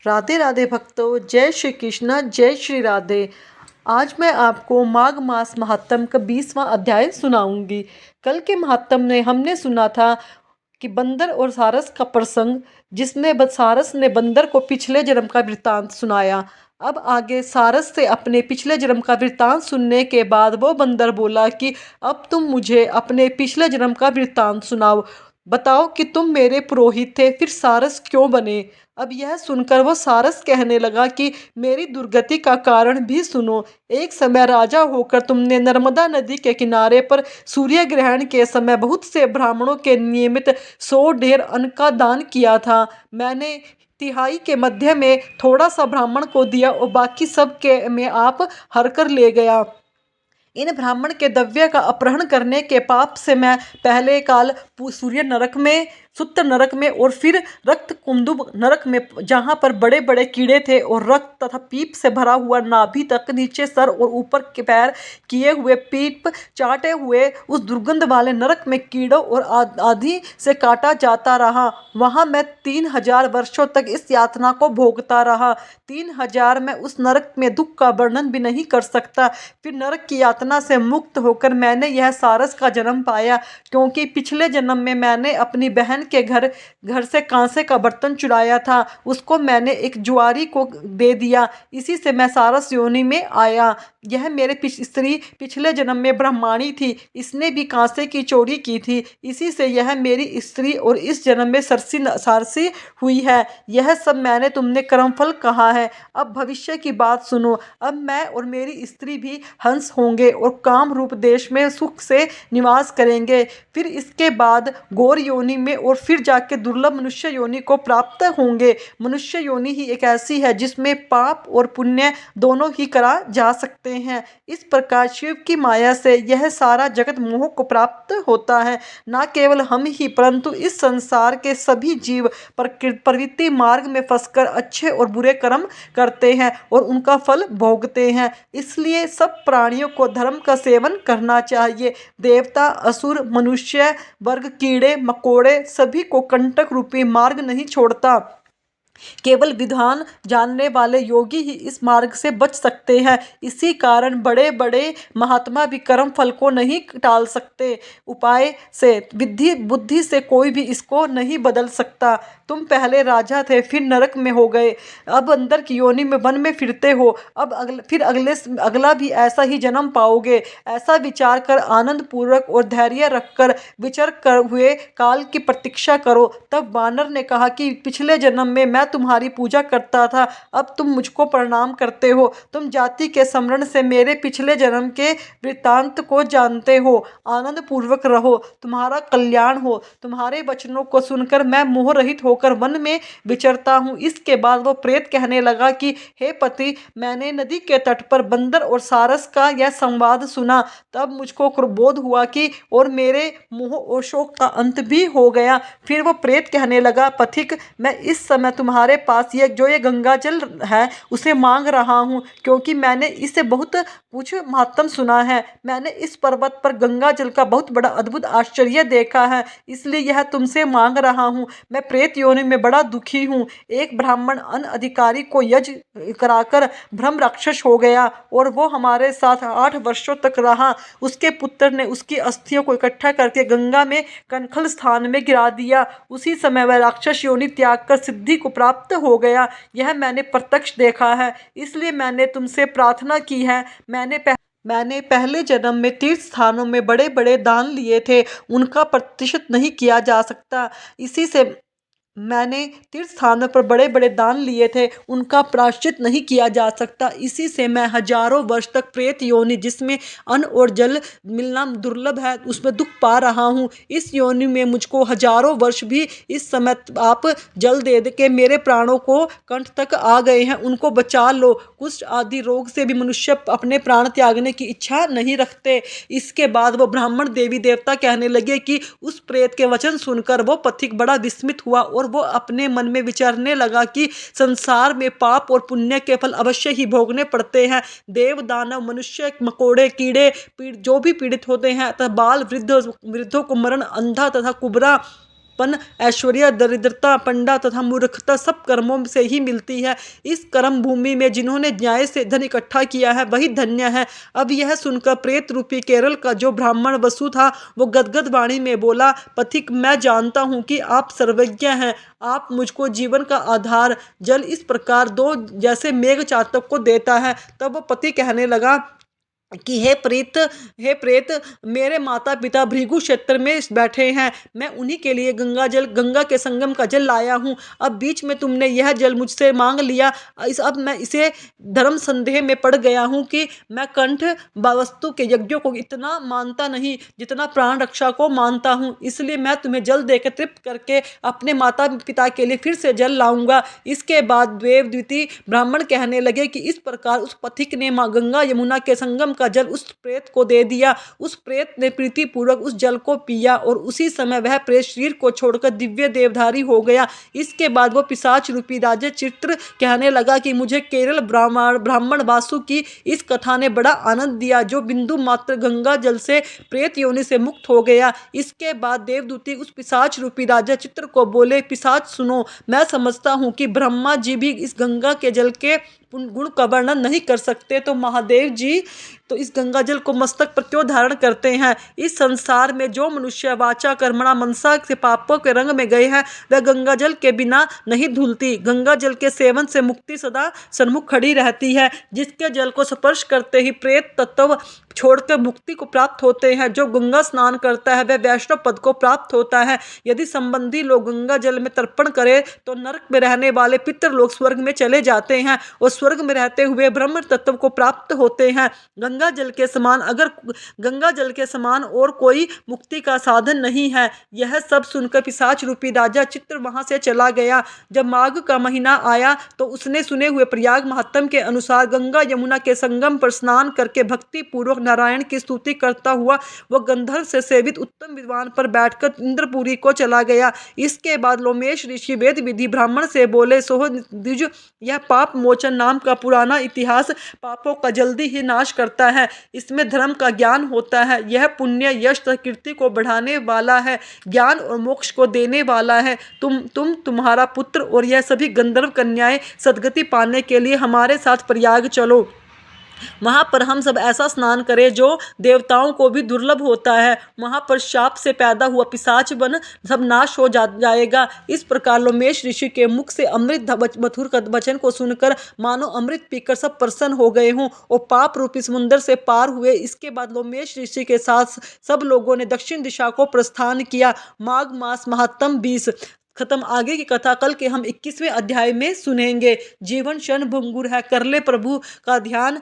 राधे राधे भक्तों, जय श्री कृष्ण, जय श्री राधे। आज मैं आपको माघ मास महात्म का 20वां अध्याय सुनाऊंगी। कल के महात्म में हमने सुना था कि बंदर और सारस का प्रसंग, जिसमें सारस ने बंदर को पिछले जन्म का वृत्तांत सुनाया। अब आगे सारस से अपने पिछले जन्म का वृत्तांत सुनने के बाद वो बंदर बोला कि अब तुम मुझे अपने पिछले जन्म का वृत्तांत सुनाओ, बताओ कि तुम मेरे पुरोहित थे, फिर सारस क्यों बने। अब यह सुनकर वो सारस कहने लगा कि मेरी दुर्गति का कारण भी सुनो। एक समय राजा होकर तुमने नर्मदा नदी के किनारे पर सूर्य ग्रहण के समय बहुत से ब्राह्मणों के नियमित 100 ढेर अन्न का दान किया था। मैंने तिहाई के मध्य में थोड़ा सा ब्राह्मण को दिया और बाकी सब के में आप हर कर ले गया। इन ब्राह्मण के द्रव्य का अपहरण करने के पाप से मैं पहले काल सूर्य नरक में, सुत्त नरक में और फिर रक्त कुंदुब नरक में, जहाँ पर बड़े बड़े कीड़े थे और रक्त तथा पीप से भरा हुआ नाभि तक, नीचे सर और ऊपर के पैर किए हुए, पीप चाटे हुए उस दुर्गंध वाले नरक में कीड़ों और आदि से काटा जाता रहा। वहाँ मैं 3000 वर्षों तक इस यातना को भोगता रहा। 3000 में उस नरक में दुख का वर्णन भी नहीं कर सकता। फिर नरक की यातना से मुक्त होकर मैंने यह सारस का जन्म पाया, क्योंकि पिछले जन्म में मैंने अपनी बहन के घर से कांसे का बर्तन चुराया था। उसको मैंने एक जुआरी को दे दिया, इसी से मैं सारस योनि में आया। यह मेरे स्त्री पिछले जन्म में ब्रह्माणी थी, इसने भी कांसे की चोरी की थी, इसी से यह मेरी स्त्री और इस जन्म में सारसी हुई है। यह सब मैंने तुमने कर्मफल कहा है। अब भविष्य की बात सुनो। अब मैं और मेरी स्त्री भी हंस होंगे और काम रूप देश में सुख से निवास करेंगे। फिर इसके बाद गौर योनि में और फिर जाके दुर्लभ मनुष्य योनि को प्राप्त होंगे। मनुष्य योनि ही एक ऐसी है जिसमें पाप और पुण्य दोनों ही करा जा सकते हैं। इस प्रकार शिव की माया से यह सारा जगत मोह को प्राप्त होता है। न केवल हम ही परंतु इस संसार के सभी जीव प्रवृत्ति मार्ग में फंसकर अच्छे और बुरे कर्म करते हैं और उनका फल भोगते हैं। इसलिए सब प्राणियों को धर्म का सेवन करना चाहिए। देवता, असुर, मनुष्य वर्ग, कीड़े मकोड़े सभी को कंटक रूपी मार्ग नहीं छोड़ता। केवल विधान जानने वाले योगी ही इस मार्ग से बच सकते हैं। इसी कारण बड़े बड़े महात्मा भी कर्म फल को नहीं टाल सकते। उपाय से बुद्धि से कोई भी इसको नहीं बदल सकता। तुम पहले राजा थे, फिर नरक में हो गए, अब अंदर की योनि में वन में फिरते हो। अब अगला भी ऐसा ही जन्म पाओगे। ऐसा विचार कर आनंद पूर्वक और धैर्य रखकर विचार कर हुए काल की प्रतीक्षा करो। तब वानर ने कहा कि पिछले जन्म में मैं तुम्हारी पूजा करता था, अब तुम मुझको प्रणाम करते हो। तुम जाति के स्मरण से मेरे पिछले जन्म के वृत्तांत को जानते हो। आनंद पूर्वक रहो, तुम्हारा कल्याण हो। तुम्हारे वचनों को सुनकर मैं मोह रहित होकर वन में विचरता हूँ। इसके बाद वो प्रेत कहने लगा कि हे पति, मैंने नदी के तट पर बंदर और सारस का यह संवाद सुना। तब मुझको बोध हुआ कि और मेरे मोह और शोक का अंत भी हो गया। फिर वो प्रेत कहने लगा, पथिक, मैं इस समय तुम्हारे पास ये गंगा जल है उसे मांग रहा हूँ, क्योंकि मैंने इससे बहुत कुछ महात्म सुना है। मैंने इस पर्वत पर गंगा जल का बहुत बड़ा अद्भुत आश्चर्य देखा है, इसलिए यह तुमसे मांग रहा हूँ। मैं प्रेत योनि में बड़ा दुखी हूँ। एक ब्राह्मण अनधिकारी को यज्ञ कराकर ब्रह्म राक्षस हो गया और वो हमारे साथ 8 वर्षों तक रहा। उसके पुत्र ने उसकी अस्थियों को इकट्ठा करके गंगा में कनखल स्थान में गिरा दिया। उसी समय वह राक्षस योनि त्याग कर सिद्धि को प्राप्त हो गया। यह मैंने प्रत्यक्ष देखा है, इसलिए मैंने तुमसे प्रार्थना की है। मैंने पहले जन्म में तीर्थ स्थानों में बड़े बड़े दान लिए थे, उनका प्रतिशत नहीं किया जा सकता। इसी से मैंने तीर्थ स्थानों पर बड़े बड़े दान लिए थे, उनका प्रायश्चित नहीं किया जा सकता। इसी से मैं हजारों वर्ष तक प्रेत योनि, जिसमें अन्न और जल मिलना दुर्लभ है, उसमें दुख पा रहा हूँ। इस योनि में मुझको हजारों वर्ष भी इस समय आप जल दे के मेरे प्राणों को कंठ तक आ गए हैं, उनको बचा लो। कुष्ठ आदि रोग से भी मनुष्य अपने प्राण त्यागने की इच्छा नहीं रखते। इसके बाद वो ब्राह्मण देवी देवता कहने लगे कि उस प्रेत के वचन सुनकर वो पथिक बड़ा विस्मित हुआ और वो अपने मन में विचारने लगा कि संसार में पाप और पुण्य के फल अवश्य ही भोगने पड़ते हैं। देव, दानव, मनुष्य, मकोड़े, कीड़े जो भी पीड़ित होते हैं, तथा बाल वृद्धों को मरण, अंधा तथा कुबरा पन ऐश्वर्य दरिद्रता पंडा तथा मूर्खता सब कर्मों से ही मिलती है। इस कर्म भूमि में जिन्होंने न्याय से धन इकट्ठा किया है वही धन्य है। अब यह सुनकर प्रेत रूपी केरल का जो ब्राह्मण वसु था वो गदगद वाणी में बोला, पथिक मैं जानता हूँ कि आप सर्वज्ञ हैं, आप मुझको जीवन का आधार जल इस प्रकार दो जैसे मेघ चातक को देता है। तब वो पति कहने लगा कि हे प्रेत मेरे माता पिता भृगु क्षेत्र में बैठे हैं, मैं उन्हीं के लिए गंगा के संगम का जल लाया हूँ। अब बीच में तुमने यह जल मुझसे मांग लिया, अब मैं इसे धर्म संदेह में पड़ गया हूँ कि मैं कंठ वस्तु के यज्ञों को इतना मानता नहीं जितना प्राण रक्षा को मानता हूँ, इसलिए मैं तुम्हें जल देकर तृप्त करके अपने माता पिता के लिए फिर से जल लाऊंगा। इसके बाद देवद्विती ब्राह्मण कहने लगे कि इस प्रकार उस पथिक ने माँ गंगा यमुना के संगम का जल उस प्रेत को दे दिया। उस प्रेत ने प्रीतिपूर्वक उस जल को पिया और उसी समय वह प्रेत शरीर को छोड़कर दिव्य देवधारी हो गया। इसके बाद वो पिशाच रूपी राजा चित्र कहने लगा कि मुझे केरल ब्राह्मण वासु की इस कथा ने बड़ा आनंद दिया, जो बिंदु मात्र गंगा जल से प्रेत योनि से मुक्त हो गया। इसके बाद देवदूती उस पिशाच रूपी राजा चित्र को बोले, पिशाच सुनो, मैं समझता हूँ कि ब्रह्मा जी भी इस गंगा के जल के गुण का वर्णन नहीं कर सकते, तो महादेव जी तो इस गंगा जल को मस्तक पर क्यों धारण करते हैं। इस संसार में जो मनुष्य वाचा कर्मणा मनसा से पापों के रंग में गए हैं वह गंगा जल के बिना नहीं धुलती। गंगा जल के सेवन से मुक्ति सदा सन्मुख खड़ी रहती है। जिसके जल को स्पर्श करते ही प्रेत तत्व छोड़कर मुक्ति को प्राप्त होते हैं। जो गंगा स्नान करता है वह वैष्णव पद को प्राप्त होता है। यदि संबंधी लोग गंगा जल में तर्पण करें तो नरक में रहने वाले पितर लोग स्वर्ग में चले जाते हैं और स्वर्ग में रहते हुए ब्रह्म तत्व को प्राप्त होते हैं। गंगा जल के समान और कोई मुक्ति का साधन नहीं है। यह सब सुनकर पिशाच रूपी राजा चित्र वहां से चला गया। जब माघ का महीना आया तो उसने सुने हुए प्रयाग महात्म के अनुसार गंगा यमुना के संगम पर स्नान करके भक्ति पूर्वक नारायण की स्तुति करता हुआ वह गंधर्व से सेवित उत्तम विद्वान पर बैठकर इंद्रपुरी को चला गया। इसके बाद लोमेश ऋषि वेद विधि ब्राह्मण से बोले, सोह द्विज, यह पाप मोचन नाम का पुराना इतिहास पापों का जल्दी ही नाश करता है। इसमें धर्म का ज्ञान होता है। यह पुण्य यश तथा कीर्ति को बढ़ाने वाला है, ज्ञान और मोक्ष को देने वाला है। तुम्हारा पुत्र और यह सभी गंधर्व कन्याएं सदगति पाने के लिए हमारे साथ प्रयाग चलो। वहाँ पर हम सब ऐसा स्नान करें जो देवताओं को भी दुर्लभ होता है। वहाँ पर शाप से पैदा हुआ पिशाच बन सब नाश हो जाएगा। इस प्रकार लोमेश ऋषि के मुख से अमृत मधुर का वचन को सुनकर मानो अमृत पीकर सब प्रसन्न हो गए हों और पाप रूपी समुद्र से पार हुए। इसके बाद लोमेश ऋषि के साथ सब लोगों ने दक्षिण दिशा को प्रस्थान किया। माघ मास महात्म 20 खत्म। आगे की कथा कल के हम 21वें अध्याय में सुनेंगे। जीवन क्षण भंगुर है, कर ले प्रभु का ध्यान,